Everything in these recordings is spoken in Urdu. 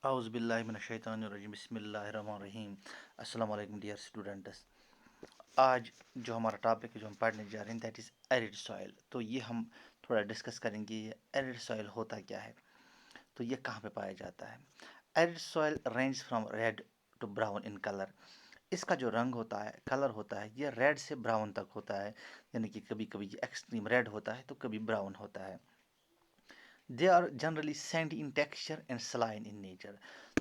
اعوذ باللہ من الشیطان الرجیم بسم اللہ الرحمن الرحیم السلام علیکم ڈیئر اسٹوڈنٹس. آج جو ہمارا ٹاپک ہے جو ہم پڑھنے جا رہے ہیں دیٹ از ایرڈ سوائل. تو یہ ہم تھوڑا ڈسکس کریں گے یہ ایرڈ سوائل ہوتا کیا ہے, تو یہ کہاں پہ پایا جاتا ہے. Arid soil range from red to brown in colour. اس کا جو رنگ ہوتا ہے, کلر ہوتا ہے, یہ ریڈ سے براؤن تک ہوتا ہے, یعنی کہ کبھی کبھی یہ ایکسٹریم ریڈ ہوتا ہے تو کبھی براؤن ہوتا ہے. They are generally sandy in texture and saline in nature.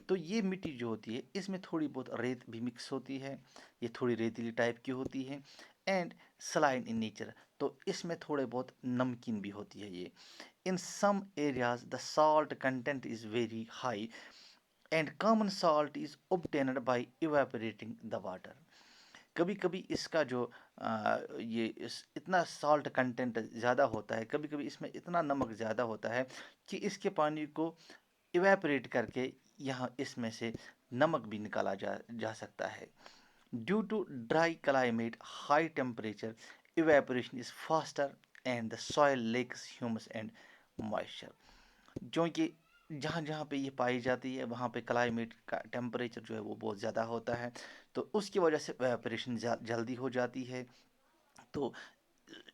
تو یہ مٹی جو ہوتی ہے اس میں تھوڑی بہت ریت بھی مکس ہوتی ہے, یہ تھوڑی ریتیلی ٹائپ کی ہوتی ہے. اینڈ سلائن ان نیچر, تو اس میں تھوڑے بہت نمکین بھی ہوتی ہے یہ. In some areas the salt content is very high and common salt is obtained by evaporating the water. کبھی کبھی اس کا جو اتنا سالٹ کنٹینٹ زیادہ ہوتا ہے, کبھی کبھی اس میں اتنا نمک زیادہ ہوتا ہے کہ اس کے پانی کو ایویپریٹ کر کے یہاں اس میں سے نمک بھی نکالا جا سکتا ہے. Due to dry climate, high temperature, evaporation is faster and the soil lacks humus and moisture. کیونکہ جہاں جہاں پہ یہ پائی جاتی ہے وہاں پہ کلائمیٹ کا ٹیمپریچر جو ہے وہ بہت زیادہ ہوتا ہے, تو اس کی وجہ سے ایویپریشن جلدی ہو جاتی ہے. تو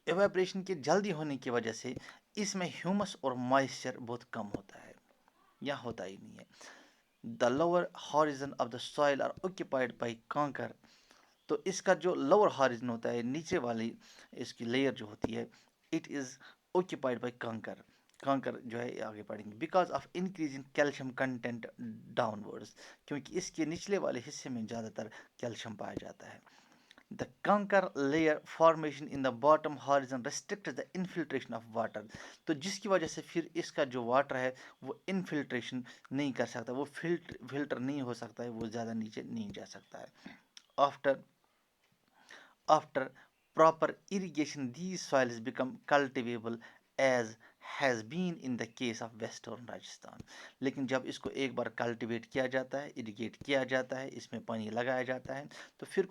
ایویپریشن کے جلدی ہونے کی وجہ سے اس میں ہیومس اور مائسچر بہت کم ہوتا ہے یا ہوتا ہی نہیں ہے. The lower horizon of the soil are occupied by kankar. تو اس کا جو لوور ہاریزن ہوتا ہے, نیچے والی اس کی لیئر جو ہوتی ہے, it is occupied by kankar. Kankar جو ہے آگے پڑھیں گے. Because of increasing calcium content downwards, کیونکہ اس کے نچلے والے حصے میں زیادہ تر کیلشیم پایا جاتا ہے. The conker layer formation in the bottom horizon restricts the infiltration of water. تو جس کی وجہ سے پھر اس کا جو واٹر ہے وہ انفلٹریشن نہیں کر سکتا, وہ فلٹر نہیں ہو سکتا ہے, وہ زیادہ نیچے نہیں جا سکتا ہے. After after proper irrigation these soils become cultivable as has been in the case of western Rajasthan. لیکن جب اس کو ایک بار کلٹیویٹ کیا جاتا ہے, اریگیٹ کیا جاتا ہے, اس میں پانی لگایا جاتا ہے, تو پھر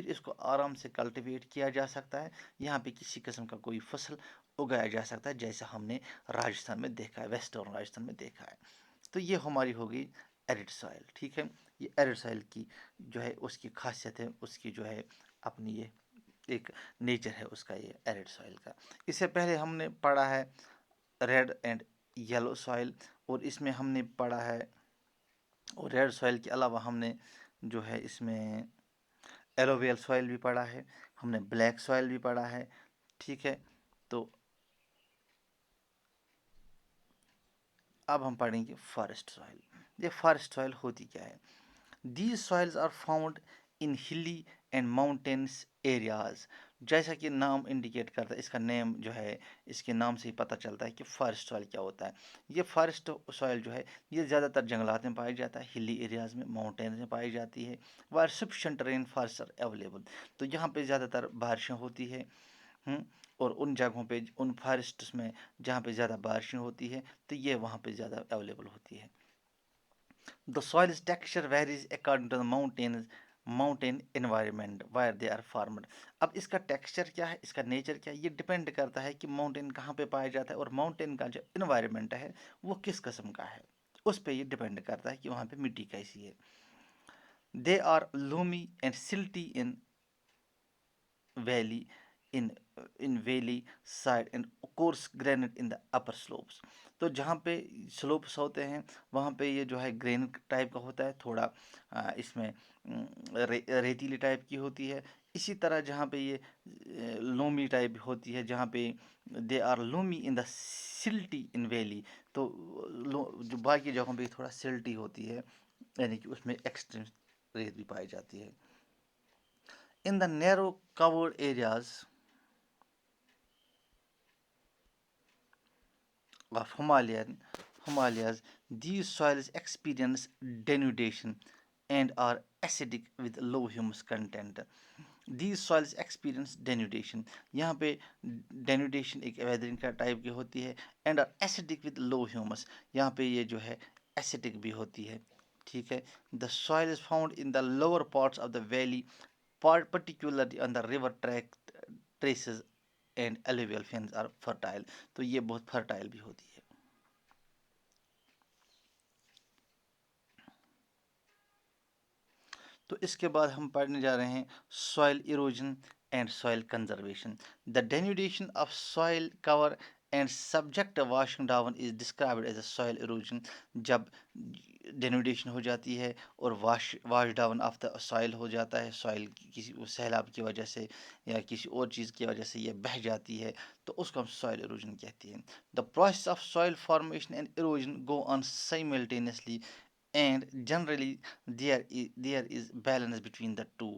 اس کو آرام سے کلٹیویٹ کیا جا سکتا ہے. یہاں پہ کسی قسم کا کوئی فصل اگایا جا سکتا ہے جیسا ہم نے راجستھان میں دیکھا ہے, ویسٹرن راجستھان میں دیکھا ہے. تو یہ ہماری ہو گئی ایرڈ سوائل. ٹھیک ہے, یہ ایرڈ سوائل کی جو ہے اس کی خاصیت ہے, اس کی جو ہے اپنی یہ ایک نیچر ہے اس کا, یہ ایرڈ سوائل کا. اس سے پہلے ہم نے پڑھا ہے ریڈ اینڈ یلو سوائل, اور اس میں ہم نے پڑھا ہے, اور ریڈ سوائل کے علاوہ ہم نے جو ہے اس میں ایلوویل سوائل بھی پڑھا ہے, ہم نے بلیک سوائل بھی پڑھا ہے. ٹھیک ہے, تو اب ہم پڑھیں گے فارسٹ سوائل. یہ فارسٹ سوائل ہوتی کیا ہے. These soils are found in hilly and mountains areas. جیسا کہ نام انڈیکیٹ کرتا ہے, اس کا نیم جو ہے اس کے نام سے ہی پتہ چلتا ہے کہ فارسٹ سوائل کیا ہوتا ہے. یہ فارسٹ سوائل جو ہے یہ زیادہ تر جنگلات میں پایا جاتا ہے, ہلی ایریاز میں, ماؤنٹینز میں پائی جاتی ہے. Where sufficient rain forest are available. تو یہاں پہ زیادہ تر بارشیں ہوتی ہے, اور ان جگہوں پہ, ان فارسٹس میں جہاں پہ زیادہ بارشیں ہوتی ہے تو یہ وہاں پہ زیادہ اویلیبل ہوتی ہے. The soil's texture varies according to the mountain environment where they are formed. اب اس کا ٹیکسچر کیا ہے, اس کا نیچر کیا ہے, یہ ڈپینڈ کرتا ہے کہ ماؤنٹین کہاں پہ پایا جاتا ہے, اور ماؤنٹین کا جو انوائرمنٹ ہے وہ کس قسم کا ہے, اس پہ یہ ڈپینڈ کرتا ہے کہ وہاں پہ مٹی کیسی ہے. They are loamy and silty in valley in valley side and coarse granite in the upper slopes. تو جہاں پہ سلوپس ہوتے ہیں وہاں پہ یہ جو ہے گرینٹ ٹائپ کا ہوتا ہے, تھوڑا اس میں ریتیلی ٹائپ کی ہوتی ہے. اسی طرح جہاں پہ یہ لومی ٹائپ ہوتی ہے, جہاں پہ they are لومی in the سلٹی in valley, تو جو باقی جگہوں پہ تھوڑا سلٹی ہوتی ہے, یعنی کہ اس میں ایکسٹریم ریت بھی پائی جاتی ہے. In the narrow covered areas of Himalayas, these soils experience denudation and are acidic with low humus content. These soils experience denudation. یہاں پہ denudation ایک ویدرنگ کا ٹائپ کی ہوتی ہے, and are acidic with low humus. یہاں پہ یہ جو ہے acidic بھی ہوتی ہے. ٹھیک ہے, the soil is found in the lower parts of the valley, particularly on the river traces and alluvial fens are fertile. تو یہ بہت فرٹائل بھی ہوتی ہے. تو اس کے بعد ہم پڑھنے جا رہے ہیں soil erosion and soil conservation. The denudation of soil cover and subject washing down is described as a soil erosion. جب ڈینوڈیشن ہو جاتی ہے اور wash down of the soil ہو جاتا ہے، سوائل کسی سیلاب کی وجہ سے یا کسی اور چیز کی وجہ سے یہ بہہ جاتی ہے، تو اس کو ہم سوائل ایروجن کہتے ہیں. The process of soil formation and erosion go on simultaneously and generally there is balance between the to.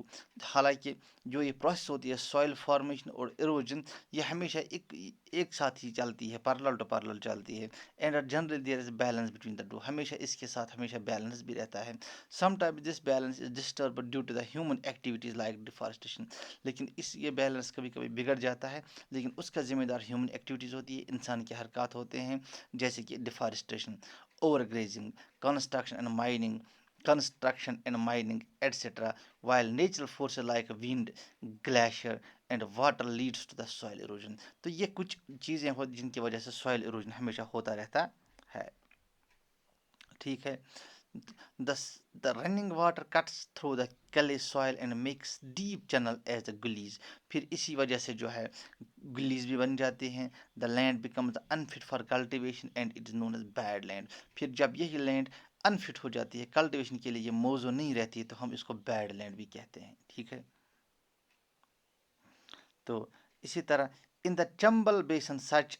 حالانکہ جو یہ پروسیس ہوتی ہے سوائل فارمیشن اور ایروجن، یہ ہمیشہ ایک ساتھ ہی چلتی ہے، پیرلل ٹو پیرلل چلتی ہے. And generally there is balance between the two, ہمیشہ اس کے ساتھ ہمیشہ بیلنس بھی رہتا ہے. Sometimes this balance is disturbed due to the human activities like deforestation. لیکن یہ بیلنس کبھی کبھی بگڑ جاتا ہے، لیکن اس کا ذمہ دار ہیومن ایکٹیویٹیز ہوتی ہے، انسان کے حرکات ہوتے ہیں، جیسے کہ deforestation, over grazing, construction and mining etcetera. while natural forces like wind, glacier and water leads to the soil erosion. تو یہ کچھ چیزیں ہوتی جن کی وجہ سے سوائل ایروجن ہمیشہ ہوتا رہتا ہے. ٹھیک ہے. The running water cuts through the clay soil and makes deep channel as the gullies. پھر اسی وجہ سے جو ہے گلیز بھی بن جاتے ہیں. The land becomes unfit for cultivation and it is known as bad land. پھر جب یہی لینڈ انفٹ ہو جاتی ہے کلٹیویشن کے لیے، یہ موزوں نہیں رہتی ہے، تو ہم اس کو بیڈ لینڈ بھی کہتے ہیں. ٹھیک ہے. تو اسی طرح ان دا چمبل بیسن سچ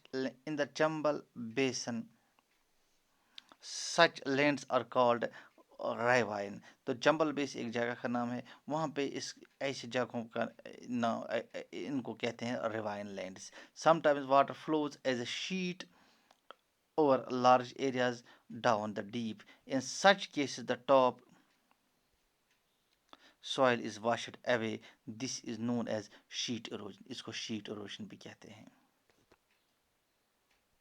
لینڈس آر کالڈ ریوائن. تو چمبل بیس ایک جگہ کا نام ہے، وہاں پہ اس ایسی جگہوں کا نام ان کو کہتے ہیں ravine lands. Sometimes water flows as a sheet over large areas down the deep. In such cases, the top soil is washed away. This is known as sheet erosion. اس کو sheet erosion بھی کہتے ہیں.